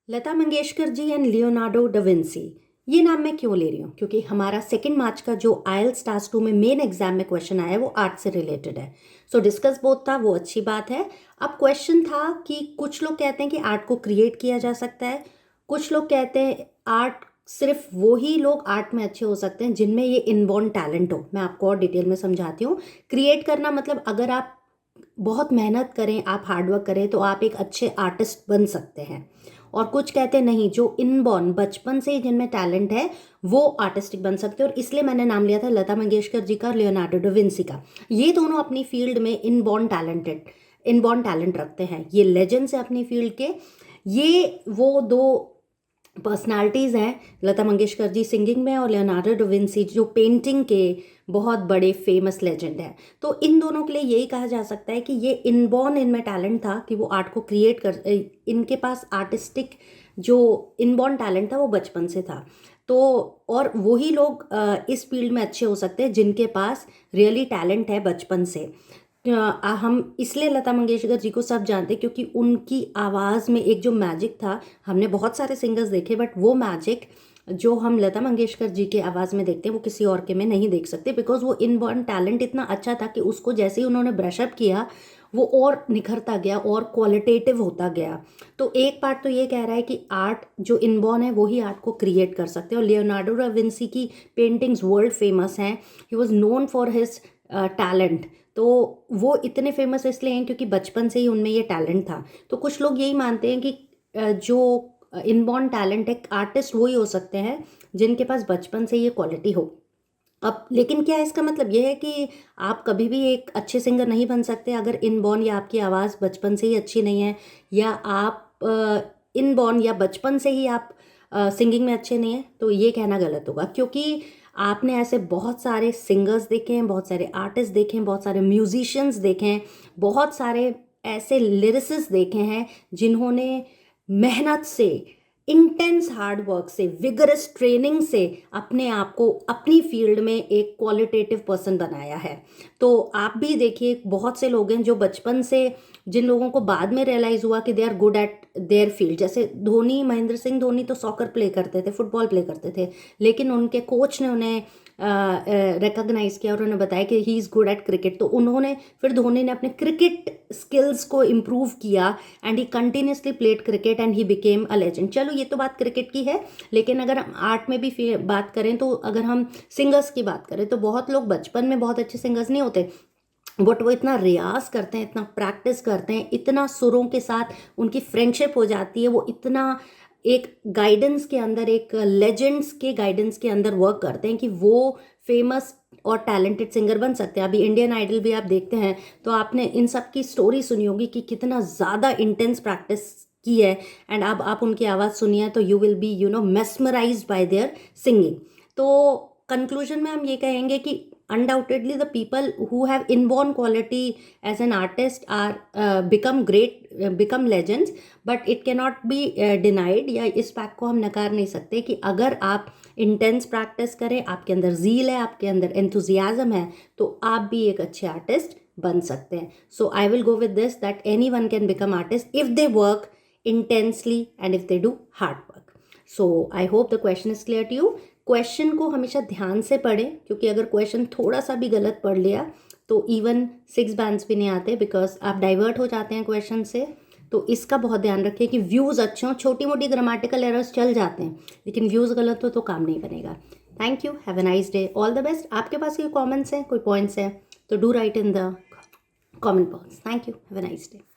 Lata Mangeshkar ji and Leonardo da Vinci, ये नाम मैं क्यों ले रही हूँ? क्योंकि हमारा 2 मार्च का जो आईएलटीएस टास्क 2 में मेन एग्जाम में क्वेश्चन आया है वो आर्ट से रिलेटेड है। सो डिस्कस बोथ था, वो अच्छी बात है। अब क्वेश्चन था कि कुछ लोग कहते हैं कि आर्ट को क्रिएट किया जा सकता है, कुछ लोग कहते हैं आर्ट सिर्फ वो ही लोग आर्ट में अच्छे हो सकते हैं जिनमें ये इनबॉर्न टैलेंट हो। मैं आपको और डिटेल में समझाती हूँ। क्रिएट करना मतलब अगर आप बहुत मेहनत करें, आप हार्डवर्क करें तो आप एक अच्छे आर्टिस्ट बन सकते हैं। और कुछ कहते नहीं, जो इनबॉर्न बचपन से ही जिनमें टैलेंट है वो आर्टिस्टिक बन सकते हैं। और इसलिए मैंने नाम लिया था लता मंगेशकर जी का और लियोनार्डो डा विंसी का। ये दोनों अपनी फील्ड में इनबॉर्न टैलेंट रखते हैं। ये लेजेंड्स है अपनी फील्ड के। ये वो दो पर्सनालिटीज़ हैं, लता मंगेशकर जी सिंगिंग में और लियोनार्डो डा विंसी जो पेंटिंग के बहुत बड़े फेमस लेजेंड हैं। तो इन दोनों के लिए यही कहा जा सकता है कि ये इनबॉर्न इनमें टैलेंट था कि वो आर्ट को क्रिएट कर, इनके पास आर्टिस्टिक जो इनबॉर्न टैलेंट था वो बचपन से था। तो और वही लोग इस फील्ड में अच्छे हो सकते हैं जिनके पास रियली टैलेंट है बचपन से। हम इसलिए लता मंगेशकर जी को सब जानते हैं क्योंकि उनकी आवाज़ में एक जो मैजिक था। हमने बहुत सारे सिंगर्स देखे बट वो मैजिक जो हम लता मंगेशकर जी के आवाज़ में देखते हैं वो किसी और के में नहीं देख सकते, बिकॉज वो इनबॉर्न टैलेंट इतना अच्छा था कि उसको जैसे ही उन्होंने ब्रशअप किया वो और निखरता गया और क्वालिटेटिव होता गया। तो एक पार्ट तो ये कह रहा है कि आर्ट जो इनबॉर्न है वही आर्ट को क्रिएट कर सकते हैं। और लियोनार्डो डा विंसी की पेंटिंग्स वर्ल्ड फेमस हैं। He was known for his talent. तो वो इतने फेमस इसलिए हैं क्योंकि बचपन से ही उनमें ये टैलेंट था। तो कुछ लोग यही मानते हैं कि जो इनबॉर्न टैलेंट है, आर्टिस्ट वही हो सकते हैं जिनके पास बचपन से ये क्वालिटी हो। अब लेकिन क्या इसका मतलब ये है कि आप कभी भी एक अच्छे सिंगर नहीं बन सकते अगर इनबॉर्न या आपकी आवाज़ बचपन से ही अच्छी नहीं है, या आप इनबॉर्न या बचपन से ही आप सिंगिंग में अच्छे नहीं हैं? तो ये कहना गलत होगा, क्योंकि आपने ऐसे बहुत सारे सिंगर्स देखे हैं, बहुत सारे आर्टिस्ट देखे हैं, बहुत सारे म्यूजिशियंस देखे हैं, बहुत सारे ऐसे लिरिसिस्ट देखे हैं जिन्होंने मेहनत से, इंटेंस हार्ड वर्क से, विगरस ट्रेनिंग से अपने आप को अपनी फील्ड में एक क्वालिटेटिव पर्सन बनाया है। तो आप भी देखिए बहुत से लोग हैं जो बचपन से, जिन लोगों को बाद में रियलाइज़ हुआ कि they are good at their field, जैसे धोनी, महेंद्र सिंह धोनी तो सॉकर प्ले करते थे, फुटबॉल प्ले करते थे, लेकिन उनके कोच ने उन्हें रिकॉग्नाइज किया और उन्हें बताया कि he is good at cricket. तो उन्होंने फिर धोनी ने अपने क्रिकेट स्किल्स को इम्प्रूव किया and he continuously played cricket and he became a legend. चलो ये तो बात क्रिकेट की है, लेकिन अगर हम आर्ट में भी बात करें तो अगर हम सिंगर्स की बात करें तो बहुत लोग बचपन में बहुत अच्छे सिंगर्स नहीं होते, बट वो इतना रियाज करते हैं, इतना प्रैक्टिस करते हैं, इतना सुरों के साथ उनकी फ्रेंडशिप हो जाती है, वो इतना एक गाइडेंस के अंदर, एक लेजेंड्स के गाइडेंस के अंदर वर्क करते हैं कि वो फेमस और टैलेंटेड सिंगर बन सकते हैं। अभी इंडियन आइडल भी आप देखते हैं तो आपने इन सब की स्टोरी सुनी होगी कि कितना ज़्यादा इंटेंस प्रैक्टिस की है, एंड अब आप उनकी आवाज़ सुनिए तो you will be mesmerised bye there singing. तो कंक्लूजन में हम ये कहेंगे कि undoubtedly the people who have inborn quality as an artist are become legends, but it cannot be denied, या इस फैक्ट को हम नकार नहीं सकते कि अगर आप इंटेंस प्रैक्टिस करें, आपके अंदर ज़ील है, आपके अंदर एंथुजियाज्म है, तो आप भी एक अच्छे आर्टिस्ट बन सकते हैं। So I will go with this that anyone can become artist if they work intensely and if they do hard work. So I hope the question is clear to you. Question को हमेशा ध्यान से पढ़ें, क्योंकि अगर question थोड़ा सा भी गलत पढ़ लिया तो इवन 6 बैंड्स भी नहीं आते, बिकॉज आप डाइवर्ट हो जाते हैं क्वेश्चन से। तो इसका बहुत ध्यान रखें कि व्यूज़ अच्छे हों। छोटी मोटी ग्रामेटिकल एरर्स चल जाते हैं, लेकिन व्यूज़ गलत हो तो काम नहीं बनेगा। Thank you, have a nice day, all the best. आपके पास कोई कॉमेंट्स हैं, कोई पॉइंट्स हैं तो do right in the comment box. Thank you, have a nice day.